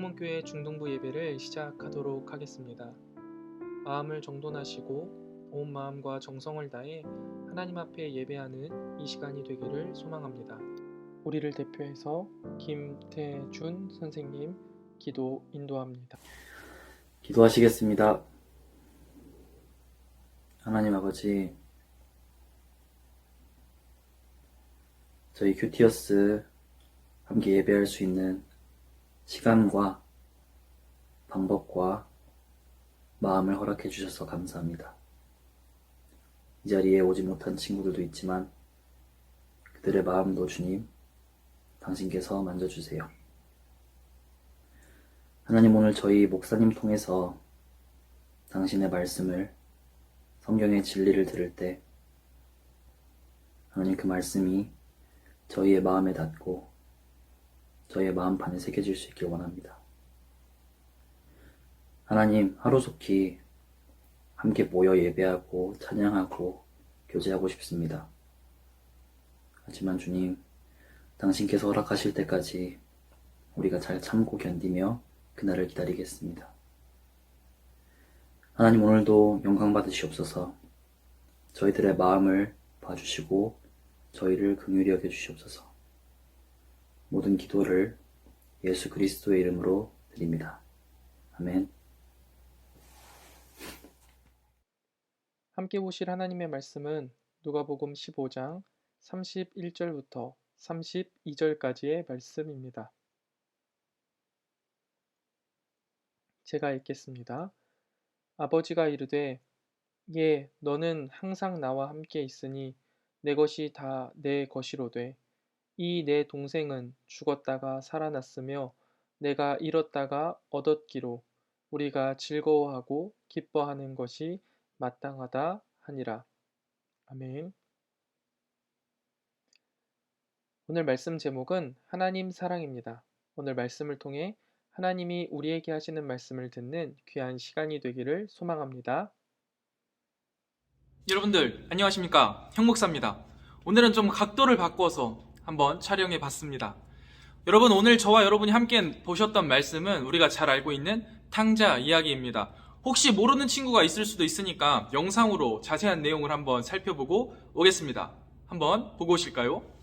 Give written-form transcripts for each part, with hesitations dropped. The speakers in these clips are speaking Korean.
성문교회 중등부 예배를 시작하도록 하겠습니다. 마음을 정돈하시고 온 마음과 정성을 다해 하나님 앞에 예배하는 이 시간이 되기를 소망합니다. 우리를 대표해서 김태준 선생님 기도 인도합니다. 기도하시겠습니다. 하나님 아버지, 저희 큐티어스 함께 예배할 수 있는 시간과 방법과 마음을 허락해 주셔서 감사합니다. 이 자리에 오지 못한 친구들도 있지만 그들의 마음도 주님, 당신께서 만져주세요. 하나님, 오늘 저희 목사님 통해서 당신의 말씀을, 성경의 진리를 들을 때 하나님, 그 말씀이 저희의 마음에 닿고 저희의 마음판에 새겨질 수 있길 원합니다. 하나님, 하루속히 함께 모여 예배하고 찬양하고 교제하고 싶습니다. 하지만 주님, 당신께서 허락하실 때까지 우리가 잘 참고 견디며 그날을 기다리겠습니다. 하나님, 오늘도 영광 받으시옵소서. 저희들의 마음을 봐주시고 저희를 긍휼히 여겨주시옵소서. 모든 기도를 예수 그리스도의 이름으로 드립니다. 아멘. 함께 보실 하나님의 말씀은 누가복음 15장 31절부터 32절까지의 말씀입니다. 제가 읽겠습니다. 아버지가 이르되 예, 너는 항상 나와 함께 있으니 내 것이 다 내 것이로되 이 내 동생은 죽었다가 살아났으며 내가 잃었다가 얻었기로 우리가 즐거워하고 기뻐하는 것이 마땅하다 하니라. 아멘. 오늘 말씀 제목은 하나님 사랑입니다. 오늘 말씀을 통해 하나님이 우리에게 하시는 말씀을 듣는 귀한 시간이 되기를 소망합니다. 여러분들 안녕하십니까? 형 목사입니다. 오늘은 좀 각도를 바꿔서 한번 촬영해 봤습니다. 여러분, 오늘 저와 여러분이 함께 보셨던 말씀은 우리가 잘 알고 있는 탕자 이야기입니다. 혹시 모르는 친구가 있을 수도 있으니까 영상으로 자세한 내용을 한번 살펴보고 오겠습니다. 한번 보고 오실까요?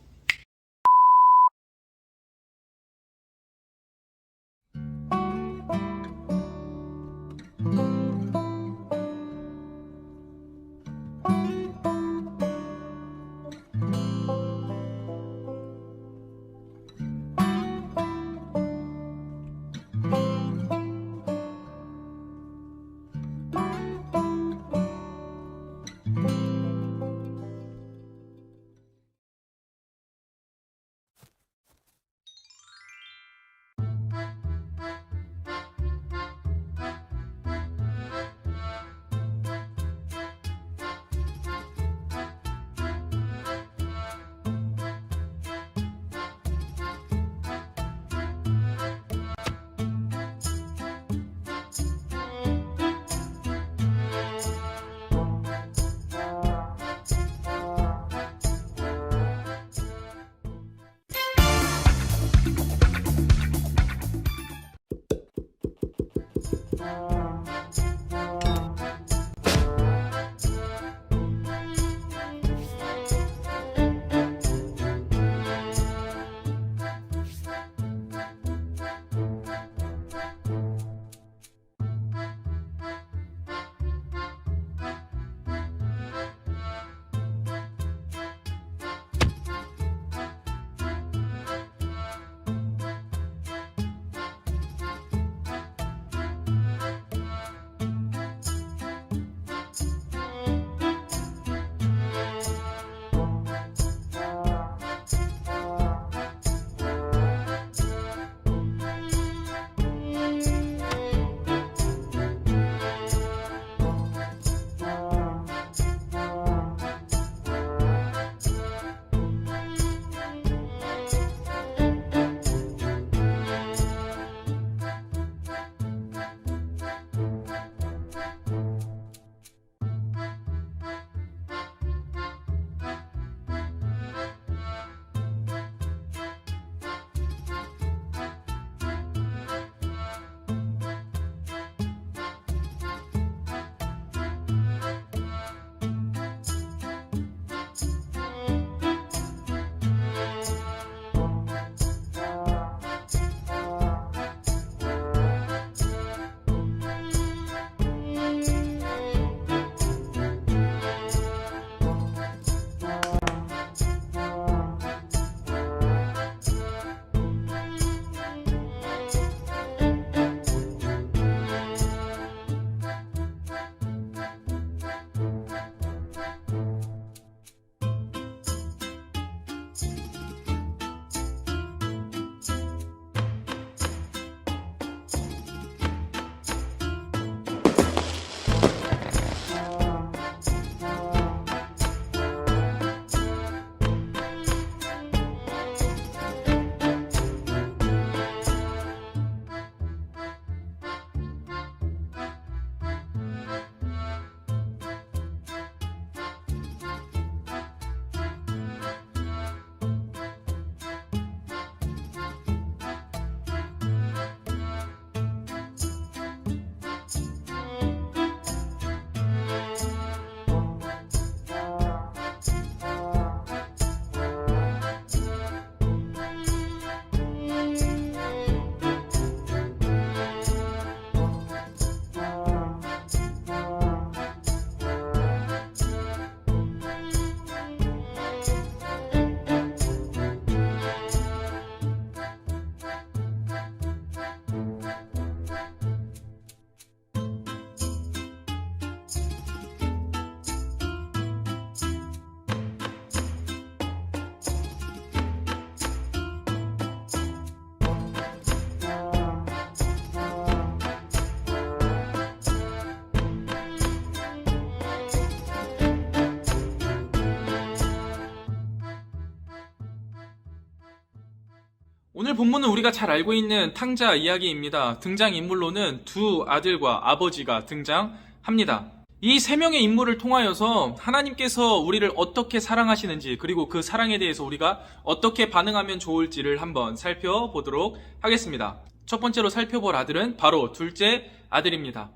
오늘 본문은 우리가 잘 알고 있는 탕자 이야기입니다. 등장인물로는 두 아들과 아버지가 등장합니다. 이 세 명의 인물을 통하여서 하나님께서 우리를 어떻게 사랑하시는지, 그리고 그 사랑에 대해서 우리가 어떻게 반응하면 좋을지를 한번 살펴보도록 하겠습니다. 첫 번째로 살펴볼 아들은 바로 둘째 아들입니다.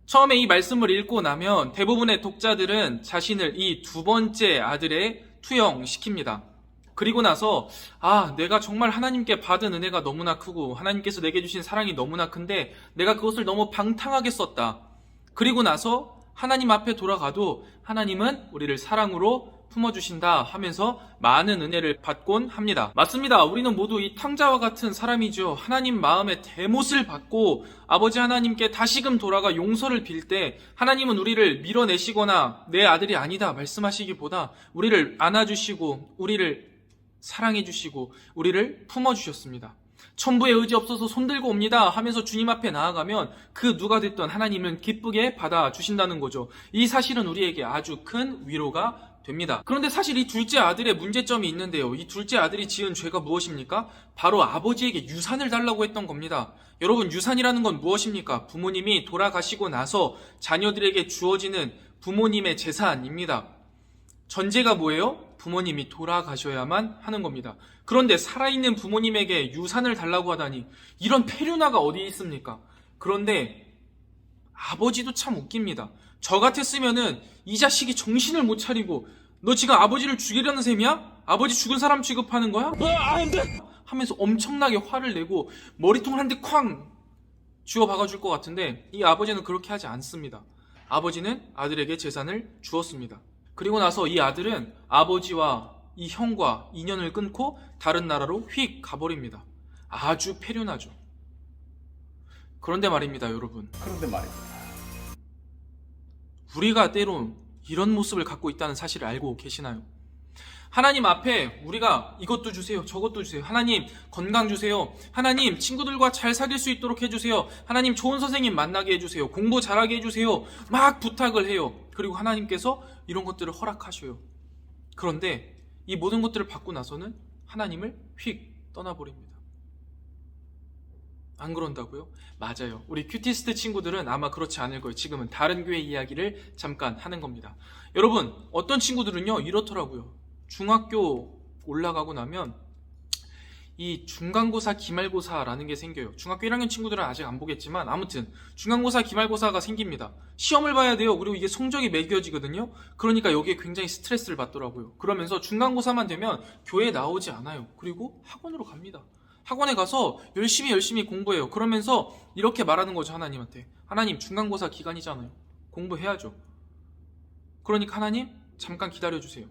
처음에 이 말씀을 읽고 나면 대부분의 독자들은 자신을 이 두 번째 아들에 투영시킵니다. 그리고 나서 내가 정말 하나님께 받은 은혜가 너무나 크고 하나님께서 내게 주신 사랑이 너무나 큰데 내가 그것을 너무 방탕하게 썼다. 그리고 나서 하나님 앞에 돌아가도 하나님은 우리를 사랑으로 품어주신다 하면서 많은 은혜를 받곤 합니다. 맞습니다. 우리는 모두 이 탕자와 같은 사람이죠. 하나님 마음의 대못을 받고 아버지 하나님께 다시금 돌아가 용서를 빌 때 하나님은 우리를 밀어내시거나 내 아들이 아니다 말씀하시기보다 우리를 안아주시고 우리를 사랑해주시고 우리를 품어주셨습니다. 천부의 의지 없어서 손들고 옵니다 하면서 주님 앞에 나아가면 그 누가 됐던 하나님은 기쁘게 받아주신다는 거죠. 이 사실은 우리에게 아주 큰 위로가 됩니다. 그런데 사실 이 둘째 아들의 문제점이 있는데요. 이 둘째 아들이 지은 죄가 무엇입니까? 바로 아버지에게 유산을 달라고 했던 겁니다. 여러분, 유산이라는 건 무엇입니까? 부모님이 돌아가시고 나서 자녀들에게 주어지는 부모님의 재산입니다. 전제가 뭐예요? 부모님이 돌아가셔야만 하는 겁니다. 그런데 살아있는 부모님에게 유산을 달라고 하다니 이런 페류나가 어디 있습니까? 그런데 아버지도 참 웃깁니다. 저 같았으면은 이 자식이 정신을 못 차리고 너 지금 아버지를 죽이려는 셈이야? 아버지 죽은 사람 취급하는 거야? 안 돼! 하면서 엄청나게 화를 내고 머리통을 한 대 쾅 쥐어 박아줄 것 같은데 이 아버지는 그렇게 하지 않습니다. 아버지는 아들에게 재산을 주었습니다. 그리고 나서 이 아들은 아버지와 이 형과 인연을 끊고 다른 나라로 휙 가버립니다. 아주 패륜하죠. 그런데 말입니다, 여러분. 우리가 때론 이런 모습을 갖고 있다는 사실을 알고 계시나요? 하나님 앞에 우리가 이것도 주세요, 저것도 주세요. 하나님 건강 주세요. 하나님 친구들과 잘 사귈 수 있도록 해주세요. 하나님 좋은 선생님 만나게 해주세요. 공부 잘하게 해주세요. 막 부탁을 해요. 그리고 하나님께서 이런 것들을 허락하셔요. 그런데 이 모든 것들을 받고 나서는 하나님을 휙 떠나버립니다. 안 그런다고요? 맞아요. 우리 큐티스트 친구들은 아마 그렇지 않을 거예요. 지금은 다른 교회 이야기를 잠깐 하는 겁니다. 여러분, 어떤 친구들은요 이렇더라고요. 중학교 올라가고 나면 이 중간고사, 기말고사라는 게 생겨요. 중학교 1학년 친구들은 아직 안 보겠지만 아무튼 중간고사, 기말고사가 생깁니다. 시험을 봐야 돼요. 그리고 이게 성적이 매겨지거든요. 그러니까 여기에 굉장히 스트레스를 받더라고요. 그러면서 중간고사만 되면 교회에 나오지 않아요. 그리고 학원으로 갑니다. 학원에 가서 열심히 공부해요. 그러면서 이렇게 말하는 거죠, 하나님한테. 하나님, 중간고사 기간이잖아요. 공부해야죠. 그러니까 하나님, 잠깐 기다려주세요.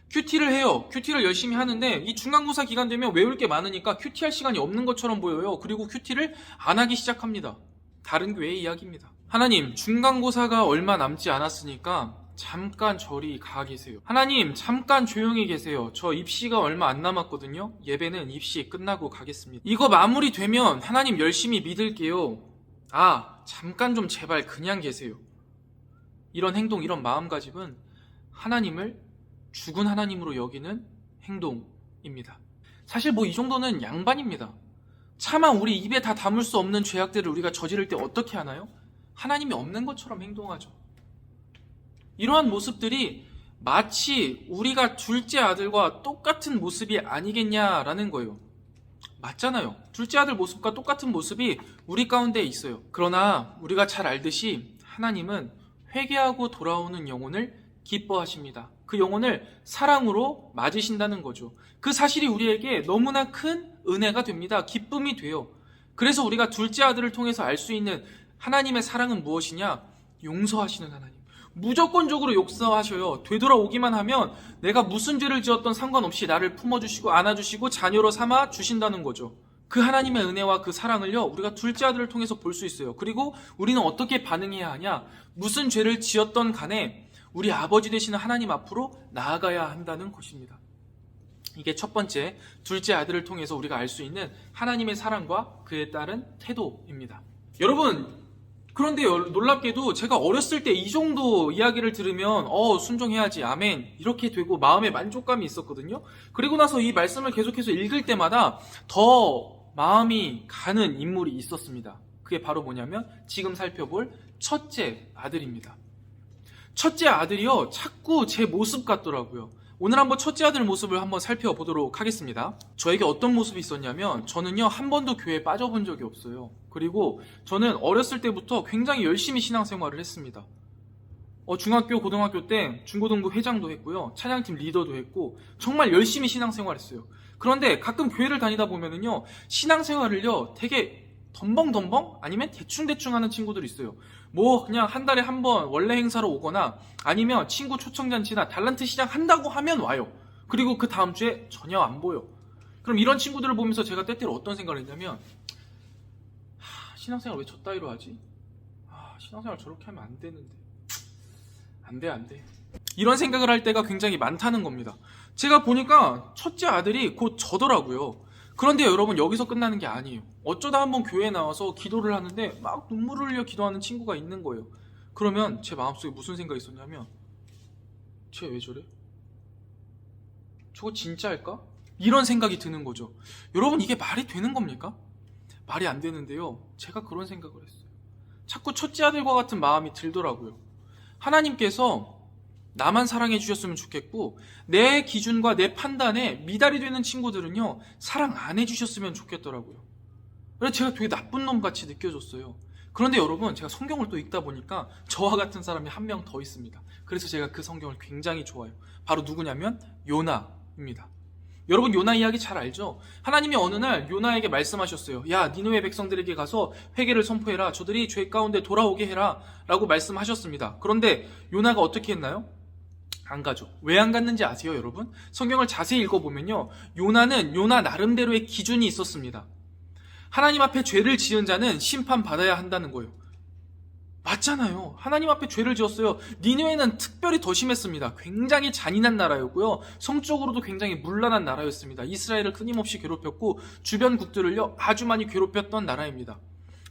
큐티를 해요. 큐티를 열심히 하는데 이 중간고사 기간 되면 외울 게 많으니까 큐티할 시간이 없는 것처럼 보여요. 그리고 큐티를 안 하기 시작합니다. 다른 교회의 이야기입니다. 하나님, 중간고사가 얼마 남지 않았으니까 잠깐 저리 가 계세요. 하나님, 잠깐 조용히 계세요. 저 입시가 얼마 안 남았거든요. 예배는 입시 끝나고 가겠습니다. 이거 마무리되면 하나님 열심히 믿을게요. 잠깐 좀 제발 그냥 계세요. 이런 행동, 이런 마음가짐은 하나님을 죽은 하나님으로 여기는 행동입니다. 사실 이 정도는 양반입니다. 차마 우리 입에 다 담을 수 없는 죄악들을 우리가 저지를 때 어떻게 하나요? 하나님이 없는 것처럼 행동하죠. 이러한 모습들이 마치 우리가 둘째 아들과 똑같은 모습이 아니겠냐라는 거예요. 맞잖아요. 둘째 아들 모습과 똑같은 모습이 우리 가운데 있어요. 그러나 우리가 잘 알듯이 하나님은 회개하고 돌아오는 영혼을 기뻐하십니다. 그 영혼을 사랑으로 맞으신다는 거죠. 그 사실이 우리에게 너무나 큰 은혜가 됩니다. 기쁨이 돼요. 그래서 우리가 둘째 아들을 통해서 알 수 있는 하나님의 사랑은 무엇이냐? 용서하시는 하나님. 무조건적으로 용서하셔요. 되돌아오기만 하면 내가 무슨 죄를 지었던 상관없이 나를 품어주시고 안아주시고 자녀로 삼아 주신다는 거죠. 그 하나님의 은혜와 그 사랑을요, 우리가 둘째 아들을 통해서 볼 수 있어요. 그리고 우리는 어떻게 반응해야 하냐? 무슨 죄를 지었던 간에 우리 아버지 되시는 하나님 앞으로 나아가야 한다는 것입니다. 이게 첫 번째, 둘째 아들을 통해서 우리가 알 수 있는 하나님의 사랑과 그에 따른 태도입니다. 여러분, 그런데 놀랍게도 제가 어렸을 때 이 정도 이야기를 들으면 순종해야지, 아멘, 이렇게 되고 마음의 만족감이 있었거든요. 그리고 나서 이 말씀을 계속해서 읽을 때마다 더 마음이 가는 인물이 있었습니다. 그게 바로 뭐냐면 지금 살펴볼 첫째 아들입니다. 첫째 아들이요, 자꾸 제 모습 같더라고요. 오늘 한번 첫째 아들 모습을 한번 살펴보도록 하겠습니다. 저에게 어떤 모습이 있었냐면, 저는요 한 번도 교회에 빠져본 적이 없어요. 그리고 저는 어렸을 때부터 굉장히 열심히 신앙생활을 했습니다. 중학교, 고등학교 때 중고등부 회장도 했고요, 찬양팀 리더도 했고, 정말 열심히 신앙생활했어요. 그런데 가끔 교회를 다니다 보면은요, 신앙생활을요 되게 덤벙덤벙 아니면 대충대충 하는 친구들이 있어요. 뭐 그냥 한 달에 한 번 원래 행사로 오거나, 아니면 친구 초청잔치나 달란트 시장 한다고 하면 와요. 그리고 그 다음 주에 전혀 안 보여. 그럼 이런 친구들을 보면서 제가 때때로 어떤 생각을 했냐면, 신앙생활 왜 저 따위로 하지? 신앙생활 저렇게 하면 안 되는데, 안돼 이런 생각을 할 때가 굉장히 많다는 겁니다. 제가 보니까 첫째 아들이 곧 저더라고요. 그런데 여러분, 여기서 끝나는 게 아니에요. 어쩌다 한번 교회에 나와서 기도를 하는데 막 눈물을 흘려 기도하는 친구가 있는 거예요. 그러면 제 마음속에 무슨 생각이 있었냐면, 쟤 왜 저래? 저거 진짜일까? 이런 생각이 드는 거죠. 여러분, 이게 말이 되는 겁니까? 말이 안 되는데요, 제가 그런 생각을 했어요. 자꾸 첫째 아들과 같은 마음이 들더라고요. 하나님께서 나만 사랑해 주셨으면 좋겠고, 내 기준과 내 판단에 미달이 되는 친구들은요 사랑 안 해주셨으면 좋겠더라고요. 그래서 제가 되게 나쁜 놈같이 느껴졌어요. 그런데 여러분, 제가 성경을 또 읽다 보니까 저와 같은 사람이 한 명 더 있습니다. 그래서 제가 그 성경을 굉장히 좋아해요. 바로 누구냐면 요나입니다. 여러분, 요나 이야기 잘 알죠? 하나님이 어느 날 요나에게 말씀하셨어요. 야, 니느웨 백성들에게 가서 회개를 선포해라. 저들이 죄 가운데 돌아오게 해라 라고 말씀하셨습니다. 그런데 요나가 어떻게 했나요? 안 가죠. 왜 안 갔는지 아세요, 여러분? 성경을 자세히 읽어보면요, 요나는 요나 나름대로의 기준이 있었습니다. 하나님 앞에 죄를 지은 자는 심판받아야 한다는 거예요. 맞잖아요. 하나님 앞에 죄를 지었어요. 니느웨는 특별히 더 심했습니다. 굉장히 잔인한 나라였고요, 성적으로도 굉장히 문란한 나라였습니다. 이스라엘을 끊임없이 괴롭혔고 주변국들을요 아주 많이 괴롭혔던 나라입니다.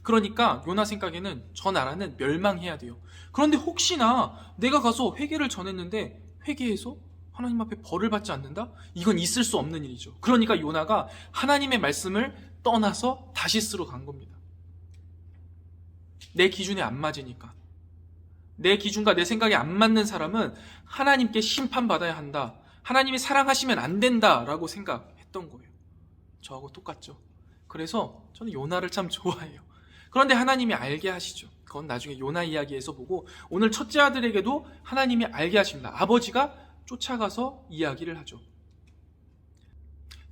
그러니까 요나 생각에는 저 나라는 멸망해야 돼요. 그런데 혹시나 내가 가서 회개를 전했는데 회개해서 하나님 앞에 벌을 받지 않는다? 이건 있을 수 없는 일이죠. 그러니까 요나가 하나님의 말씀을 떠나서 다시스로 간 겁니다. 내 기준에 안 맞으니까. 내 기준과 내 생각에 안 맞는 사람은 하나님께 심판받아야 한다, 하나님이 사랑하시면 안 된다라고 생각했던 거예요. 저하고 똑같죠. 그래서 저는 요나를 참 좋아해요. 그런데 하나님이 알게 하시죠. 그건 나중에 요나 이야기에서 보고, 오늘 첫째 아들에게도 하나님이 알게 하십니다. 아버지가 쫓아가서 이야기를 하죠.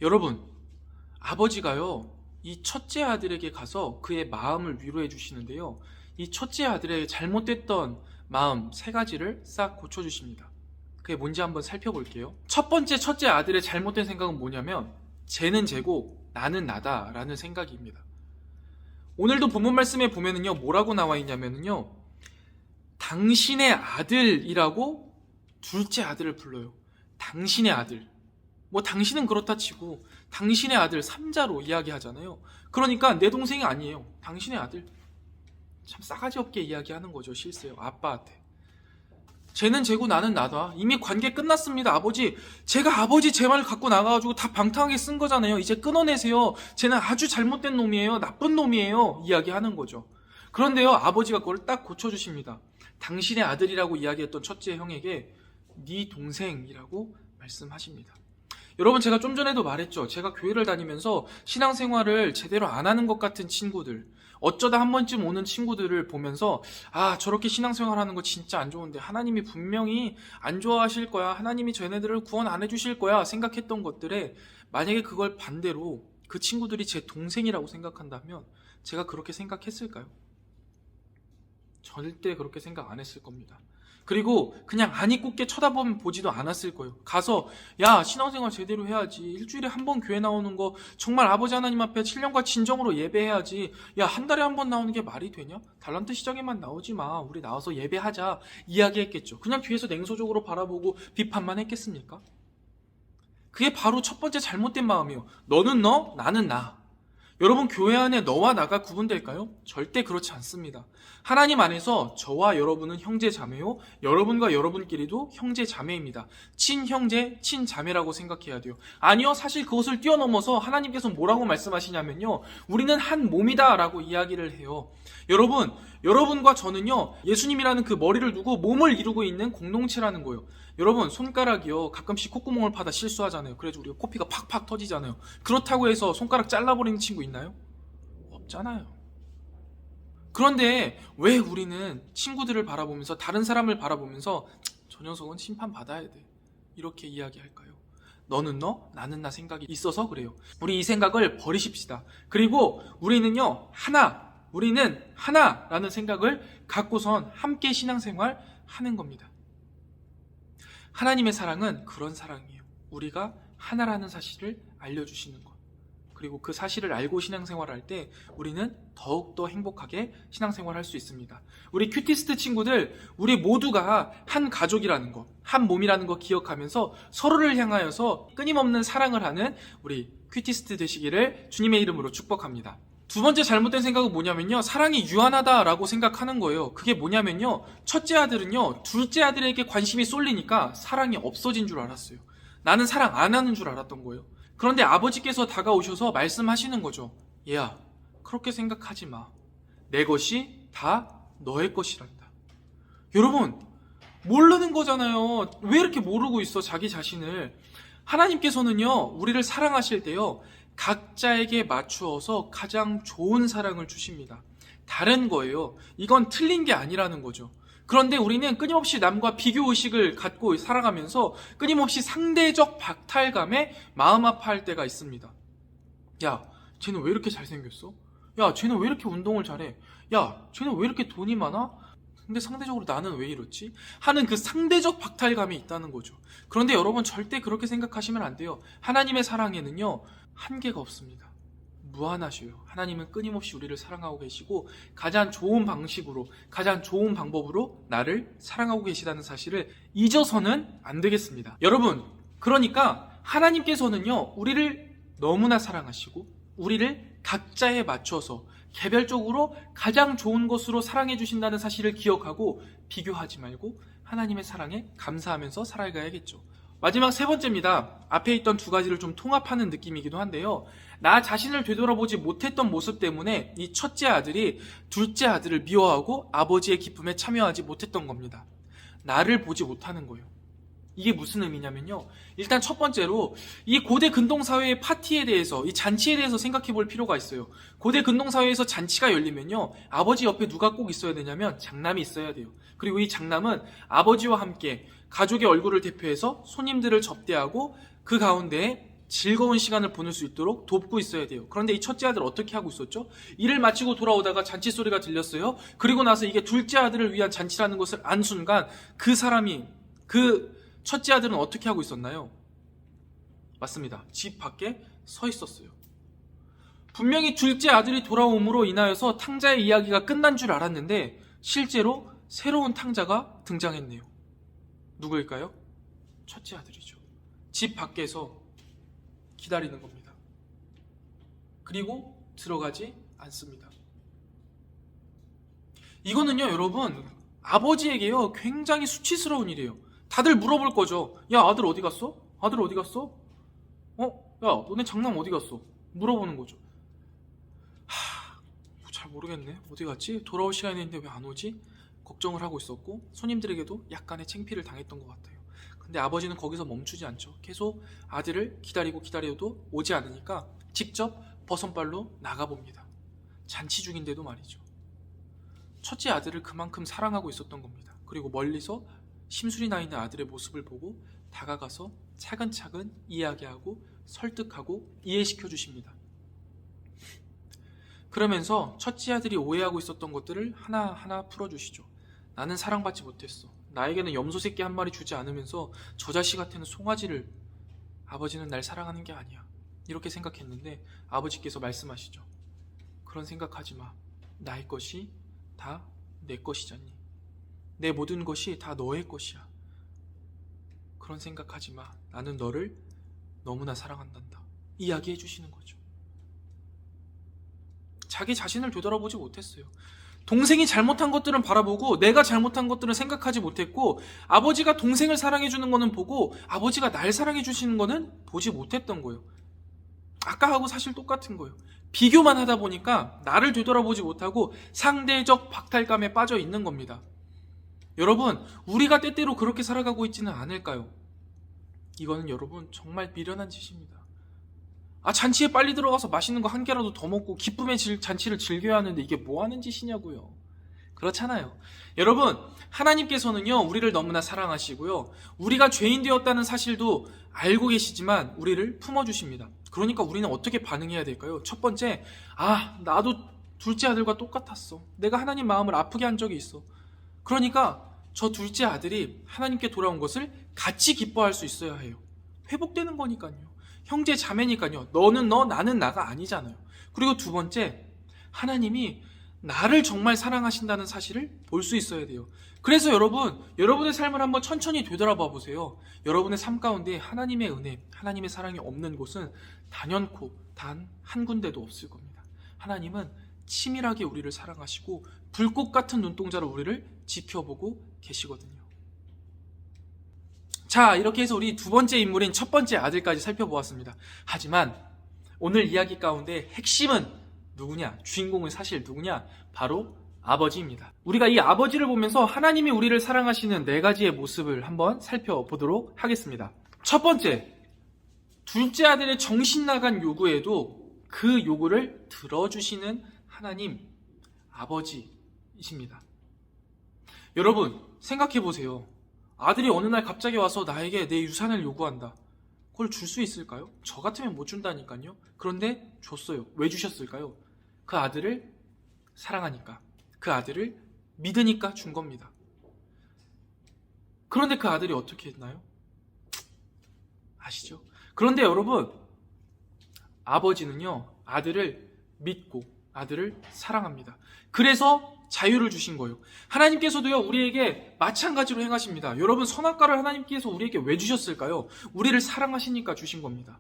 여러분, 아버지가요 이 첫째 아들에게 가서 그의 마음을 위로해 주시는데요, 이 첫째 아들의 잘못됐던 마음 3가지를 싹 고쳐주십니다. 그게 뭔지 한번 살펴볼게요. 첫 번째, 첫째 아들의 잘못된 생각은 뭐냐면, 쟤는 쟤고 나는 나다 라는 생각입니다. 오늘도 본문 말씀에 보면은요, 뭐라고 나와 있냐면요, 당신의 아들이라고 둘째 아들을 불러요. 당신의 아들. 뭐 당신은 그렇다 치고 당신의 아들 3자로 이야기하잖아요. 그러니까 내 동생이 아니에요. 당신의 아들. 참 싸가지 없게 이야기하는 거죠, 실세요. 아빠한테. 쟤는 쟤고 나는 나다. 이미 관계 끝났습니다, 아버지. 제가 아버지 제 말을 갖고 나가가지고 다 방탕하게 쓴 거잖아요. 이제 끊어내세요. 쟤는 아주 잘못된 놈이에요. 나쁜 놈이에요. 이야기하는 거죠. 그런데요, 아버지가 그걸 딱 고쳐주십니다. 당신의 아들이라고 이야기했던 첫째 형에게 네 동생이라고 말씀하십니다. 여러분, 제가 좀 전에도 말했죠. 제가 교회를 다니면서 신앙생활을 제대로 안 하는 것 같은 친구들, 어쩌다 한 번쯤 오는 친구들을 보면서, 저렇게 신앙생활 하는 거 진짜 안 좋은데 하나님이 분명히 안 좋아하실 거야, 하나님이 쟤네들을 구원 안 해주실 거야 생각했던 것들에, 만약에 그걸 반대로 그 친구들이 제 동생이라고 생각한다면 제가 그렇게 생각했을까요? 절대 그렇게 생각 안 했을 겁니다. 그리고 그냥 안이 꽂게 쳐다보지도 않았을 거예요. 가서 야, 신앙생활 제대로 해야지, 일주일에 한 번 교회 나오는 거 정말 아버지 하나님 앞에 7년과 진정으로 예배해야지, 야, 한 달에 한 번 나오는 게 말이 되냐? 달란트 시장에만 나오지 마, 우리 나와서 예배하자 이야기했겠죠. 그냥 뒤에서 냉소적으로 바라보고 비판만 했겠습니까? 그게 바로 첫 번째 잘못된 마음이에요. 너는 너, 나는 나. 여러분, 교회 안에 너와 나가 구분될까요? 절대 그렇지 않습니다. 하나님 안에서 저와 여러분은 형제 자매요, 여러분과 여러분끼리도 형제 자매입니다. 친형제, 친자매라고 생각해야 돼요. 아니요, 사실 그것을 뛰어넘어서 하나님께서 뭐라고 말씀하시냐면요, 우리는 한 몸이다 라고 이야기를 해요. 여러분과 저는요, 예수님이라는 그 머리를 두고 몸을 이루고 있는 공동체라는 거예요. 여러분, 손가락이요, 가끔씩 콧구멍을 파다 실수하잖아요. 그래서 우리가 코피가 팍팍 터지잖아요. 그렇다고 해서 손가락 잘라버리는 친구 있나요? 없잖아요. 그런데 왜 우리는 친구들을 바라보면서, 다른 사람을 바라보면서 저 녀석은 심판받아야 돼, 이렇게 이야기할까요? 너는 너, 나는 나 생각이 있어서 그래요. 우리 이 생각을 버리십시다. 그리고 우리는 하나라는 생각을 갖고선 함께 신앙생활 하는 겁니다. 하나님의 사랑은 그런 사랑이에요. 우리가 하나라는 사실을 알려주시는 것. 그리고 그 사실을 알고 신앙생활할 때 우리는 더욱더 행복하게 신앙생활할 수 있습니다. 우리 큐티스트 친구들, 우리 모두가 한 가족이라는 것, 한 몸이라는 것 기억하면서 서로를 향하여서 끊임없는 사랑을 하는 우리 큐티스트 되시기를 주님의 이름으로 축복합니다. 두 번째 잘못된 생각은 뭐냐면요, 사랑이 유한하다라고 생각하는 거예요. 그게 뭐냐면요, 첫째 아들은요, 둘째 아들에게 관심이 쏠리니까 사랑이 없어진 줄 알았어요. 나는 사랑 안 하는 줄 알았던 거예요. 그런데 아버지께서 다가오셔서 말씀하시는 거죠. 얘야, 그렇게 생각하지 마. 내 것이 다 너의 것이란다. 여러분, 모르는 거잖아요. 왜 이렇게 모르고 있어, 자기 자신을. 하나님께서는요, 우리를 사랑하실 때요, 각자에게 맞추어서 가장 좋은 사랑을 주십니다. 다른 거예요. 이건 틀린 게 아니라는 거죠. 그런데 우리는 끊임없이 남과 비교의식을 갖고 살아가면서 끊임없이 상대적 박탈감에 마음 아파할 때가 있습니다. 야, 쟤는 왜 이렇게 잘생겼어? 야, 쟤는 왜 이렇게 운동을 잘해? 야, 쟤는 왜 이렇게 돈이 많아? 근데 상대적으로 나는 왜 이렇지? 하는 그 상대적 박탈감이 있다는 거죠. 그런데 여러분, 절대 그렇게 생각하시면 안 돼요. 하나님의 사랑에는요, 한계가 없습니다. 무한하셔요. 하나님은 끊임없이 우리를 사랑하고 계시고 가장 좋은 방식으로, 가장 좋은 방법으로 나를 사랑하고 계시다는 사실을 잊어서는 안 되겠습니다. 여러분, 그러니까 하나님께서는요, 우리를 너무나 사랑하시고 우리를 각자에 맞춰서 개별적으로 가장 좋은 것으로 사랑해 주신다는 사실을 기억하고 비교하지 말고 하나님의 사랑에 감사하면서 살아가야겠죠. 마지막 세 번째입니다. 앞에 있던 두 가지를 좀 통합하는 느낌이기도 한데요, 나 자신을 되돌아보지 못했던 모습 때문에 이 첫째 아들이 둘째 아들을 미워하고 아버지의 기쁨에 참여하지 못했던 겁니다. 나를 보지 못하는 거예요. 이게 무슨 의미냐면요, 일단 첫 번째로 이 고대 근동사회의 파티에 대해서, 이 잔치에 대해서 생각해 볼 필요가 있어요. 고대 근동사회에서 잔치가 열리면요, 아버지 옆에 누가 꼭 있어야 되냐면 장남이 있어야 돼요. 그리고 이 장남은 아버지와 함께 가족의 얼굴을 대표해서 손님들을 접대하고 그 가운데 즐거운 시간을 보낼 수 있도록 돕고 있어야 돼요. 그런데 이 첫째 아들 어떻게 하고 있었죠? 일을 마치고 돌아오다가 잔치 소리가 들렸어요. 그리고 나서 이게 둘째 아들을 위한 잔치라는 것을 안 순간 그 첫째 아들은 어떻게 하고 있었나요? 맞습니다. 집 밖에 서 있었어요. 분명히 둘째 아들이 돌아옴으로 인하여서 탕자의 이야기가 끝난 줄 알았는데 실제로 새로운 탕자가 등장했네요. 누구일까요? 첫째 아들이죠. 집 밖에서 기다리는 겁니다. 그리고 들어가지 않습니다. 이거는요, 여러분, 아버지에게요, 굉장히 수치스러운 일이에요. 다들 물어볼 거죠. 야, 아들 어디 갔어? 아들 어디 갔어? 야, 너네 장남 어디 갔어? 물어보는 거죠. 잘 모르겠네. 어디 갔지? 돌아올 시간이 있는데 왜 안 오지? 걱정을 하고 있었고 손님들에게도 약간의 창피를 당했던 것 같아요. 근데 아버지는 거기서 멈추지 않죠. 계속 아들을 기다려도 오지 않으니까 직접 버선발로 나가봅니다. 잔치 중인데도 말이죠. 첫째 아들을 그만큼 사랑하고 있었던 겁니다. 그리고 멀리서 심술이 나 있는 아들의 모습을 보고 다가가서 차근차근 이야기하고 설득하고 이해시켜 주십니다. 그러면서 첫째 아들이 오해하고 있었던 것들을 하나하나 풀어주시죠. 나는 사랑받지 못했어. 나에게는 염소 새끼 한 마리 주지 않으면서 저 자식한테는 송아지를, 아버지는 날 사랑하는 게 아니야, 이렇게 생각했는데 아버지께서 말씀하시죠. 그런 생각하지 마. 나의 것이 다 내 것이잖니. 내 모든 것이 다 너의 것이야. 그런 생각하지 마. 나는 너를 너무나 사랑한단다. 이야기해 주시는 거죠. 자기 자신을 되돌아보지 못했어요. 동생이 잘못한 것들은 바라보고 내가 잘못한 것들은 생각하지 못했고, 아버지가 동생을 사랑해주는 거는 보고 아버지가 날 사랑해주시는 거는 보지 못했던 거예요. 아까하고 사실 똑같은 거예요. 비교만 하다 보니까 나를 되돌아보지 못하고 상대적 박탈감에 빠져 있는 겁니다. 여러분, 우리가 때때로 그렇게 살아가고 있지는 않을까요? 이거는 여러분 정말 미련한 짓입니다. 잔치에 빨리 들어가서 맛있는 거 한 개라도 더 먹고 기쁨의 잔치를 즐겨야 하는데 이게 뭐 하는 짓이냐고요. 그렇잖아요. 여러분, 하나님께서는요, 우리를 너무나 사랑하시고요, 우리가 죄인 되었다는 사실도 알고 계시지만 우리를 품어주십니다. 그러니까 우리는 어떻게 반응해야 될까요? 첫 번째, 나도 둘째 아들과 똑같았어. 내가 하나님 마음을 아프게 한 적이 있어. 그러니까 저 둘째 아들이 하나님께 돌아온 것을 같이 기뻐할 수 있어야 해요. 회복되는 거니까요. 형제 자매니까요. 너는 너, 나는 나가 아니잖아요. 그리고 두 번째, 하나님이 나를 정말 사랑하신다는 사실을 볼 수 있어야 돼요. 그래서 여러분의 삶을 한번 천천히 되돌아봐 보세요. 여러분의 삶 가운데 하나님의 은혜, 하나님의 사랑이 없는 곳은 단연코 단 한 군데도 없을 겁니다. 하나님은 치밀하게 우리를 사랑하시고 불꽃 같은 눈동자로 우리를 지켜보고 계시거든요. 자, 이렇게 해서 우리 두 번째 인물인 첫 번째 아들까지 살펴보았습니다. 하지만 오늘 이야기 가운데 핵심은 누구냐? 주인공은 사실 누구냐? 바로 아버지입니다. 우리가 이 아버지를 보면서 하나님이 우리를 사랑하시는 네 가지의 모습을 한번 살펴보도록 하겠습니다. 첫 번째, 둘째 아들의 정신 나간 요구에도 그 요구를 들어주시는 하나님, 아버지이십니다. 여러분, 생각해 보세요. 아들이 어느 날 갑자기 와서 나에게 내 유산을 요구한다. 그걸 줄 수 있을까요? 저 같으면 못 준다니까요. 그런데 줬어요. 왜 주셨을까요? 그 아들을 사랑하니까, 그 아들을 믿으니까 준 겁니다. 그런데 그 아들이 어떻게 했나요? 아시죠? 그런데 여러분, 아버지는요, 아들을 믿고 아들을 사랑합니다. 그래서 자유를 주신 거예요. 하나님께서도요, 우리에게 마찬가지로 행하십니다. 여러분, 선악과를 하나님께서 우리에게 왜 주셨을까요? 우리를 사랑하시니까 주신 겁니다.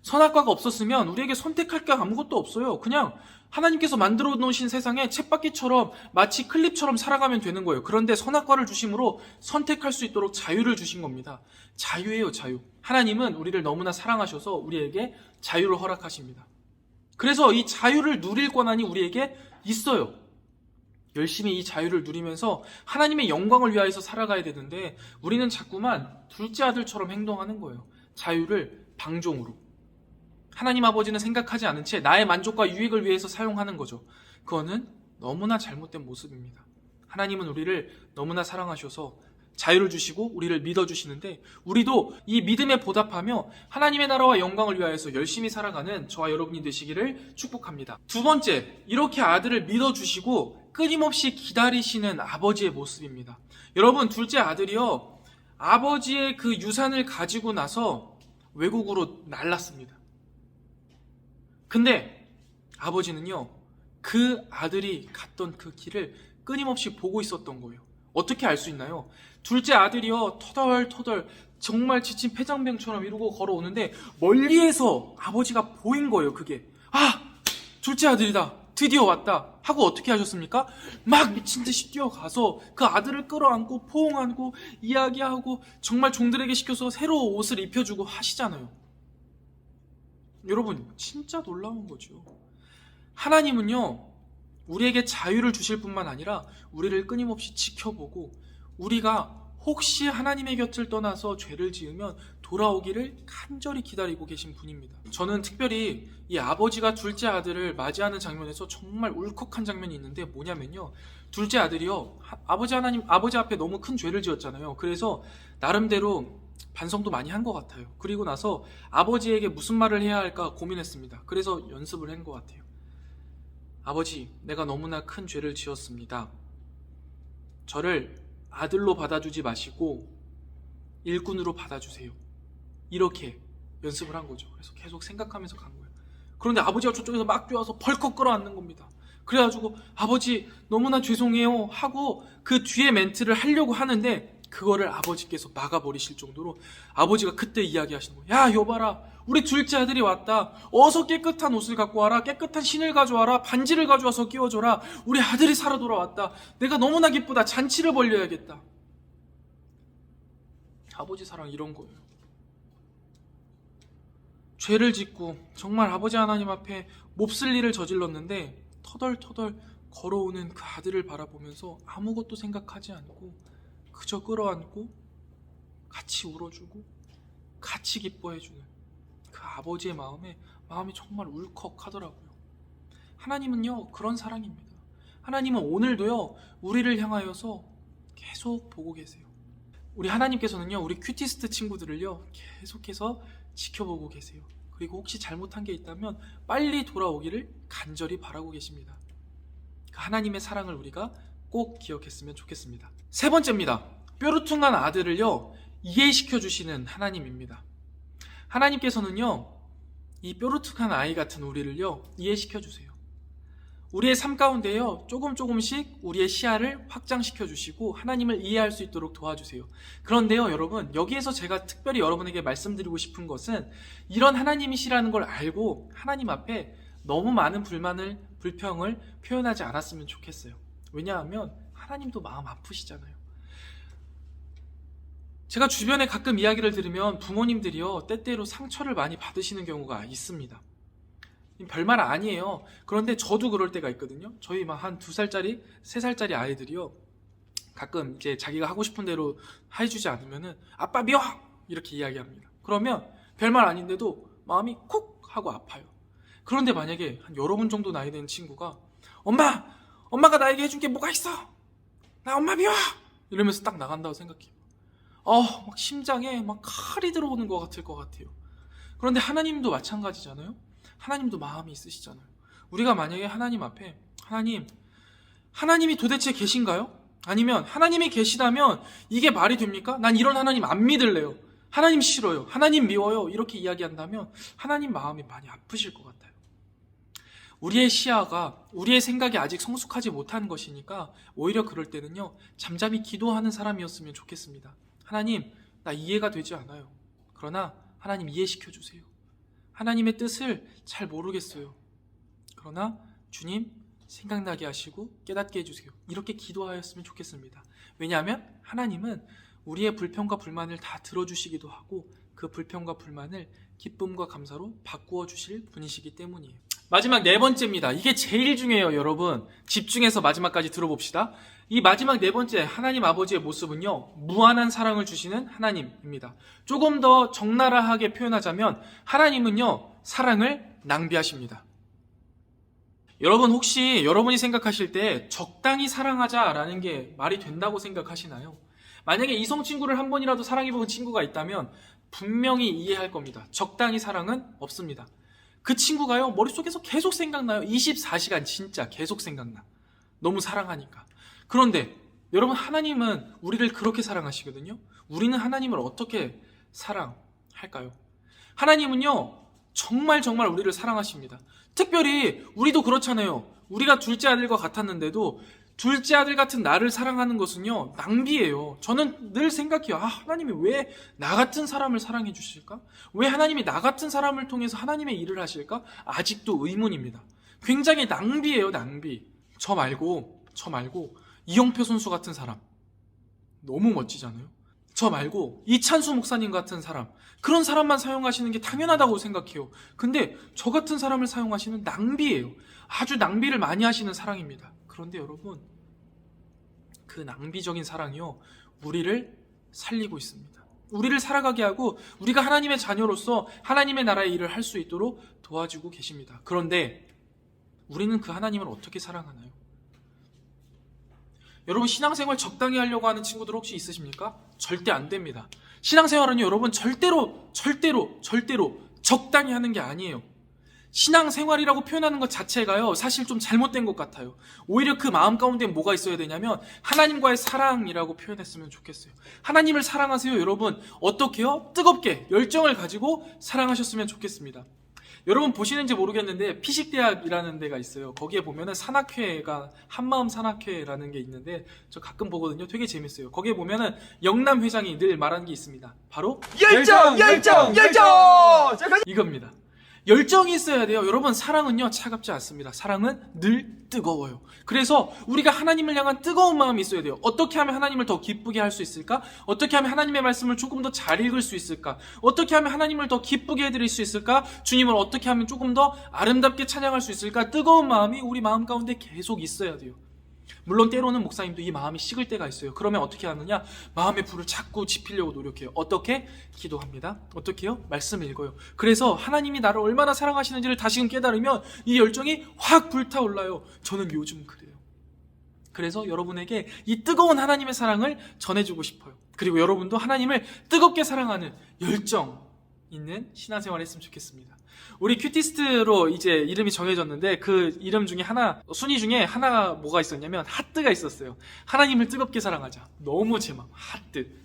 선악과가 없었으면 우리에게 선택할 게 아무것도 없어요. 그냥 하나님께서 만들어 놓으신 세상에 쳇바퀴처럼 마치 클립처럼 살아가면 되는 거예요. 그런데 선악과를 주심으로 선택할 수 있도록 자유를 주신 겁니다. 자유예요, 자유. 하나님은 우리를 너무나 사랑하셔서 우리에게 자유를 허락하십니다. 그래서 이 자유를 누릴 권한이 우리에게 있어요. 열심히 이 자유를 누리면서 하나님의 영광을 위하여서 살아가야 되는데 우리는 자꾸만 둘째 아들처럼 행동하는 거예요. 자유를 방종으로. 하나님 아버지는 생각하지 않은 채 나의 만족과 유익을 위해서 사용하는 거죠. 그거는 너무나 잘못된 모습입니다. 하나님은 우리를 너무나 사랑하셔서 자유를 주시고 우리를 믿어주시는데 우리도 이 믿음에 보답하며 하나님의 나라와 영광을 위하여서 열심히 살아가는 저와 여러분이 되시기를 축복합니다. 두 번째, 이렇게 아들을 믿어주시고 끊임없이 기다리시는 아버지의 모습입니다. 여러분, 둘째 아들이요, 아버지의 그 유산을 가지고 나서 외국으로 날랐습니다. 근데 아버지는요, 그 아들이 갔던 그 길을 끊임없이 보고 있었던 거예요. 어떻게 알 수 있나요? 둘째 아들이요, 터덜터덜 정말 지친 폐장병처럼 이러고 걸어오는데 멀리에서 아버지가 보인 거예요. 그게 둘째 아들이다, 드디어 왔다 하고 어떻게 하셨습니까? 막 미친 듯이 뛰어가서 그 아들을 끌어안고 포옹하고 이야기하고 정말 종들에게 시켜서 새로운 옷을 입혀주고 하시잖아요. 여러분, 진짜 놀라운 거죠. 하나님은요, 우리에게 자유를 주실 뿐만 아니라 우리를 끊임없이 지켜보고 우리가 혹시 하나님의 곁을 떠나서 죄를 지으면 돌아오기를 간절히 기다리고 계신 분입니다. 저는 특별히 이 아버지가 둘째 아들을 맞이하는 장면에서 정말 울컥한 장면이 있는데 뭐냐면요, 둘째 아들이요, 아버지 앞에 너무 큰 죄를 지었잖아요. 그래서 나름대로 반성도 많이 한 것 같아요. 그리고 나서 아버지에게 무슨 말을 해야 할까 고민했습니다. 그래서 연습을 한 것 같아요. 아버지, 내가 너무나 큰 죄를 지었습니다. 저를 아들로 받아주지 마시고 일꾼으로 받아주세요. 이렇게 연습을 한 거죠. 그래서 계속 생각하면서 간 거예요. 그런데 아버지가 저쪽에서 막 뛰어와서 벌컥 끌어안는 겁니다. 그래가지고 아버지 너무나 죄송해요 하고 그 뒤에 멘트를 하려고 하는데 그거를 아버지께서 막아버리실 정도로 아버지가 그때 이야기하시는 거예요. 야, 여봐라, 우리 둘째 아들이 왔다. 어서 깨끗한 옷을 갖고 와라. 깨끗한 신을 가져와라. 반지를 가져와서 끼워줘라. 우리 아들이 살아 돌아왔다. 내가 너무나 기쁘다. 잔치를 벌려야겠다. 아버지 사랑 이런 거예요. 죄를 짓고 정말 아버지 하나님 앞에 몹쓸 일을 저질렀는데 터덜터덜 걸어오는 그 아들을 바라보면서 아무것도 생각하지 않고 그저 끌어안고 같이 울어주고 같이 기뻐해주는 그 아버지의 마음이 정말 울컥하더라고요. 하나님은요, 그런 사랑입니다. 하나님은 오늘도요, 우리를 향하여서 계속 보고 계세요. 우리 하나님께서는요, 우리 큐티스트 친구들을요, 계속해서 지켜보고 계세요. 그리고 혹시 잘못한 게 있다면 빨리 돌아오기를 간절히 바라고 계십니다. 그 하나님의 사랑을 우리가 꼭 기억했으면 좋겠습니다. 세 번째입니다. 뾰루퉁한 아들을요, 이해시켜 주시는 하나님입니다. 하나님께서는요, 이 뾰루퉁한 아이 같은 우리를요, 이해시켜 주세요. 우리의 삶 가운데요, 조금씩 우리의 시야를 확장시켜 주시고 하나님을 이해할 수 있도록 도와주세요. 그런데요, 여러분, 여기에서 제가 특별히 여러분에게 말씀드리고 싶은 것은 이런 하나님이시라는 걸 알고 하나님 앞에 너무 많은 불평을 표현하지 않았으면 좋겠어요. 왜냐하면 하나님도 마음 아프시잖아요. 제가 주변에 가끔 이야기를 들으면 부모님들이요, 때때로 상처를 많이 받으시는 경우가 있습니다. 별말 아니에요. 그런데 저도 그럴 때가 있거든요. 저희 막 한 2살짜리, 3살짜리 아이들이요, 가끔 이제 자기가 하고 싶은 대로 해주지 않으면은 아빠 미워! 이렇게 이야기합니다. 그러면 별말 아닌데도 마음이 콕 하고 아파요. 그런데 만약에 한 여러 분 정도 나이 된 친구가 엄마가 나에게 해준 게 뭐가 있어? 나 엄마 미워! 이러면서 딱 나간다고 생각해요. 막 심장에 막 칼이 들어오는 것 같을 것 같아요. 그런데 하나님도 마찬가지잖아요. 하나님도 마음이 있으시잖아요. 우리가 만약에 하나님 앞에 하나님이 도대체 계신가요? 아니면 하나님이 계시다면 이게 말이 됩니까? 난 이런 하나님 안 믿을래요. 하나님 싫어요. 하나님 미워요. 이렇게 이야기한다면 하나님 마음이 많이 아프실 것 같아요. 우리의 시야가, 우리의 생각이 아직 성숙하지 못한 것이니까 오히려 그럴 때는요, 잠잠히 기도하는 사람이었으면 좋겠습니다. 하나님, 나 이해가 되지 않아요. 그러나 하나님 이해시켜 주세요. 하나님의 뜻을 잘 모르겠어요. 그러나 주님, 생각나게 하시고 깨닫게 해주세요. 이렇게 기도하였으면 좋겠습니다. 왜냐하면 하나님은 우리의 불평과 불만을 다 들어주시기도 하고 그 불평과 불만을 기쁨과 감사로 바꾸어 주실 분이시기 때문이에요. 마지막 4번째입니다. 이게 제일 중요해요, 여러분. 집중해서 마지막까지 들어봅시다. 이 마지막 4번째 하나님 아버지의 모습은요, 무한한 사랑을 주시는 하나님입니다. 조금 더 적나라하게 표현하자면 하나님은요, 사랑을 낭비하십니다. 여러분, 혹시 여러분이 생각하실 때 적당히 사랑하자라는 게 말이 된다고 생각하시나요? 만약에 이성 친구를 한 번이라도 사랑해본 친구가 있다면 분명히 이해할 겁니다. 적당히 사랑은 없습니다. 그 친구가요, 머릿속에서 계속 생각나요. 24시간 진짜 계속 생각나. 너무 사랑하니까. 그런데 여러분, 하나님은 우리를 그렇게 사랑하시거든요. 우리는 하나님을 어떻게 사랑할까요? 하나님은요, 정말 우리를 사랑하십니다. 특별히 우리도 그렇잖아요. 우리가 둘째 아들과 같았는데도 둘째 아들 같은 나를 사랑하는 것은요, 낭비예요. 저는 늘 생각해요. 하나님이 왜 나 같은 사람을 사랑해 주실까? 왜 하나님이 나 같은 사람을 통해서 하나님의 일을 하실까? 아직도 의문입니다. 굉장히 낭비예요, 낭비. 저 말고 이영표 선수 같은 사람 너무 멋지잖아요. 저 말고 이찬수 목사님 같은 사람, 그런 사람만 사용하시는 게 당연하다고 생각해요. 근데 저 같은 사람을 사용하시는 낭비예요. 아주 낭비를 많이 하시는 사랑입니다. 그런데 여러분, 그 낭비적인 사랑이요, 우리를 살리고 있습니다. 우리를 살아가게 하고 우리가 하나님의 자녀로서 하나님의 나라의 일을 할 수 있도록 도와주고 계십니다. 그런데 우리는 그 하나님을 어떻게 사랑하나요? 여러분, 신앙생활 적당히 하려고 하는 친구들 혹시 있으십니까? 절대 안 됩니다. 신앙생활은요, 여러분, 절대로 적당히 하는 게 아니에요. 신앙생활이라고 표현하는 것 자체가요, 사실 좀 잘못된 것 같아요. 오히려 그 마음 가운데 뭐가 있어야 되냐면 하나님과의 사랑이라고 표현했으면 좋겠어요. 하나님을 사랑하세요, 여러분. 어떻게요? 뜨겁게 열정을 가지고 사랑하셨으면 좋겠습니다. 여러분 보시는지 모르겠는데 피식대학이라는 데가 있어요. 거기에 보면은 산악회가 한마음 산악회라는 게 있는데 저 가끔 보거든요. 되게 재밌어요. 거기에 보면은 영남 회장이 늘 말하는 게 있습니다. 바로 열정! 이겁니다. 열정이 있어야 돼요. 여러분, 사랑은요 차갑지 않습니다. 사랑은 늘 뜨거워요. 그래서 우리가 하나님을 향한 뜨거운 마음이 있어야 돼요. 어떻게 하면 하나님을 더 기쁘게 할 수 있을까? 어떻게 하면 하나님의 말씀을 조금 더 잘 읽을 수 있을까? 어떻게 하면 하나님을 더 기쁘게 해드릴 수 있을까? 주님을 어떻게 하면 조금 더 아름답게 찬양할 수 있을까? 뜨거운 마음이 우리 마음 가운데 계속 있어야 돼요. 물론 때로는 목사님도 이 마음이 식을 때가 있어요. 그러면 어떻게 하느냐? 마음의 불을 자꾸 지피려고 노력해요. 어떻게? 기도합니다. 어떻게 해요? 말씀을 읽어요. 그래서 하나님이 나를 얼마나 사랑하시는지를 다시금 깨달으면 이 열정이 확 불타올라요. 저는 요즘 그래요. 그래서 여러분에게 이 뜨거운 하나님의 사랑을 전해주고 싶어요. 그리고 여러분도 하나님을 뜨겁게 사랑하는 열정 있는 신앙생활을 했으면 좋겠습니다. 우리 큐티스트로 이제 이름이 정해졌는데 그 이름 중에 하나, 순위 중에 하나가 뭐가 있었냐면 하트가 있었어요. 하나님을 뜨겁게 사랑하자. 너무 제 마음. 하트.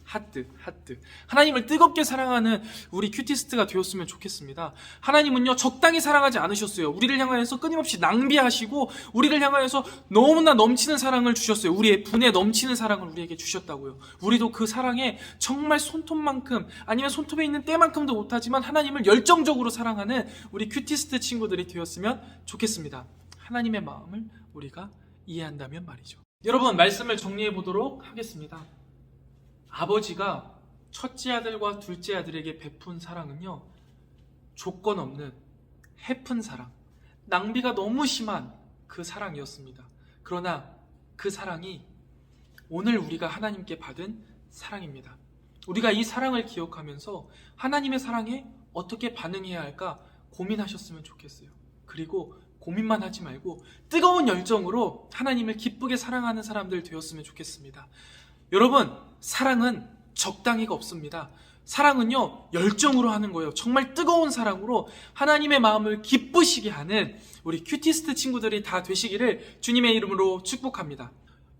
하나님을 뜨겁게 사랑하는 우리 큐티스트가 되었으면 좋겠습니다. 하나님은요 적당히 사랑하지 않으셨어요. 우리를 향하여서 끊임없이 낭비하시고 우리를 향하여서 너무나 넘치는 사랑을 주셨어요. 우리의 분에 넘치는 사랑을 우리에게 주셨다고요. 우리도 그 사랑에 정말 손톱만큼 아니면 손톱에 있는 때만큼도 못하지만 하나님을 열정적으로 사랑하는 우리 큐티스트 친구들이 되었으면 좋겠습니다. 하나님의 마음을 우리가 이해한다면 말이죠. 여러분, 말씀을 정리해 보도록 하겠습니다. 아버지가 첫째 아들과 둘째 아들에게 베푼 사랑은요, 조건 없는 해픈 사랑, 낭비가 너무 심한 그 사랑이었습니다. 그러나 그 사랑이 오늘 우리가 하나님께 받은 사랑입니다. 우리가 이 사랑을 기억하면서 하나님의 사랑에 어떻게 반응해야 할까 고민하셨으면 좋겠어요. 그리고 고민만 하지 말고 뜨거운 열정으로 하나님을 기쁘게 사랑하는 사람들 되었으면 좋겠습니다. 여러분, 사랑은 적당히가 없습니다. 사랑은요 열정으로 하는 거예요. 정말 뜨거운 사랑으로 하나님의 마음을 기쁘시게 하는 우리 큐티스트 친구들이 다 되시기를 주님의 이름으로 축복합니다.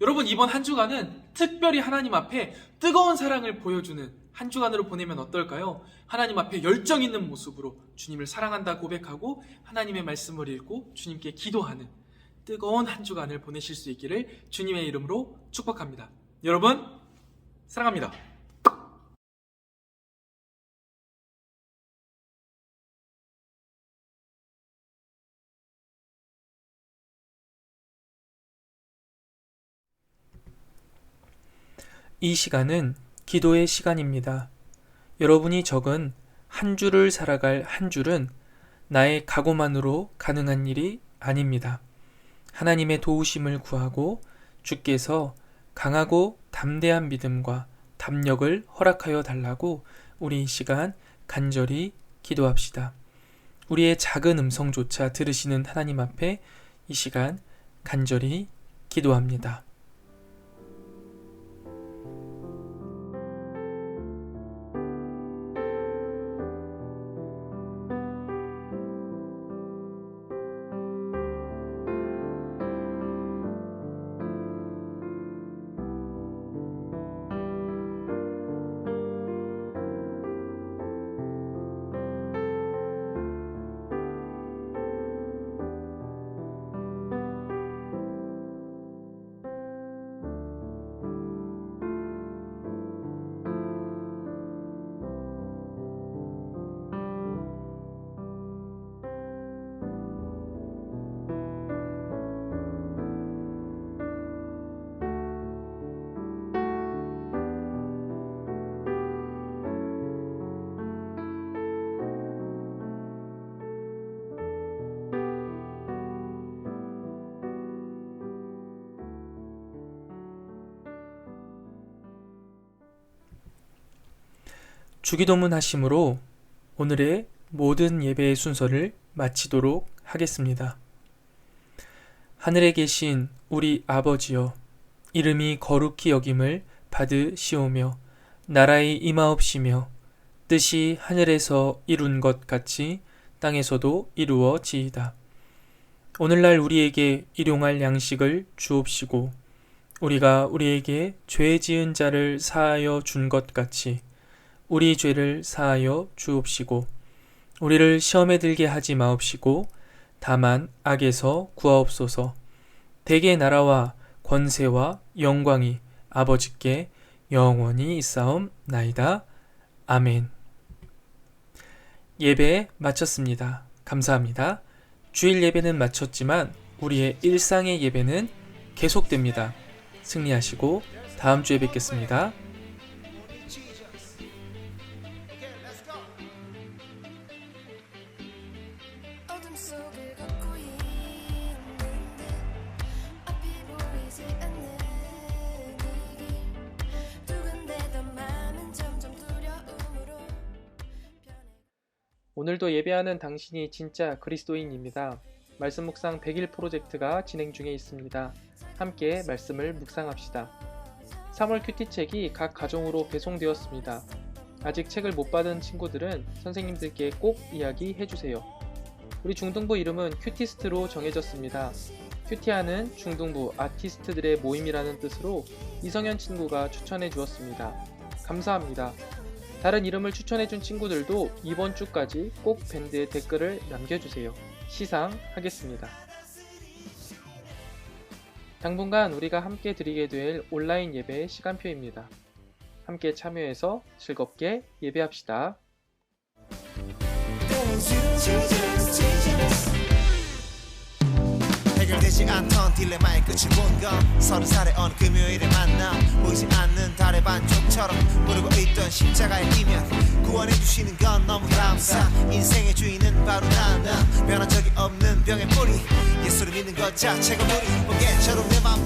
여러분, 이번 한 주간은 특별히 하나님 앞에 뜨거운 사랑을 보여주는 한 주간으로 보내면 어떨까요? 하나님 앞에 열정 있는 모습으로 주님을 사랑한다 고백하고 하나님의 말씀을 읽고 주님께 기도하는 뜨거운 한 주간을 보내실 수 있기를 주님의 이름으로 축복합니다. 여러분, 사랑합니다. 이 시간은 기도의 시간입니다. 여러분이 적은 한 주를 살아갈 한 줄은 나의 각오만으로 가능한 일이 아닙니다. 하나님의 도우심을 구하고 주께서 강하고 담대한 믿음과 담력을 허락하여 달라고 우리 이 시간 간절히 기도합시다. 우리의 작은 음성조차 들으시는 하나님 앞에 이 시간 간절히 기도합니다. 주기도문 하심으로 오늘의 모든 예배의 순서를 마치도록 하겠습니다. 하늘에 계신 우리 아버지여, 이름이 거룩히 여김을 받으시오며 나라의 임하옵시며 뜻이 하늘에서 이룬 것 같이 땅에서도 이루어지이다. 오늘날 우리에게 일용할 양식을 주옵시고 우리가 우리에게 죄 지은 자를 사하여 준 것 같이 우리 죄를 사하여 주옵시고 우리를 시험에 들게 하지 마옵시고 다만 악에서 구하옵소서. 대개 나라와 권세와 영광이 아버지께 영원히 있사옵나이다. 아멘. 예배 마쳤습니다. 감사합니다. 주일 예배는 마쳤지만 우리의 일상의 예배는 계속됩니다. 승리하시고 다음 주에 뵙겠습니다. 어둠 속을 걷고 있는데 앞이 보이지 않는 이 길 두근대던 마음은 점점 두려움으로 변해. 오늘도 예배하는 당신이 진짜 그리스도인입니다. 말씀 묵상 100일 프로젝트가 진행 중에 있습니다. 함께 말씀을 묵상합시다. 3월 큐티책이 각 가정으로 배송되었습니다. 아직 책을 못 받은 친구들은 선생님들께 꼭 이야기해주세요. 우리 중등부 이름은 큐티스트로 정해졌습니다. 큐티하는 중등부 아티스트들의 모임이라는 뜻으로 이성현 친구가 추천해 주었습니다. 감사합니다. 다른 이름을 추천해준 친구들도 이번 주까지 꼭 밴드에 댓글을 남겨주세요. 시상하겠습니다. 당분간 우리가 함께 드리게 될 온라인 예배 시간표입니다. 함께 참여해서 즐겁게 예배합시다. 해결되지 않던 딜레마의 끝이 뭔가 30살의 어느 금요일에 만나 보이지 않는 달의 반쪽처럼 부르고 있던 십자가의 이면 구원해주시는 건 너무 감사. 인생의 주인은 바로 나 변한 적이 없는 병의 뿌리 예수를 믿는 것 자체가 무리 번개처럼 내 맘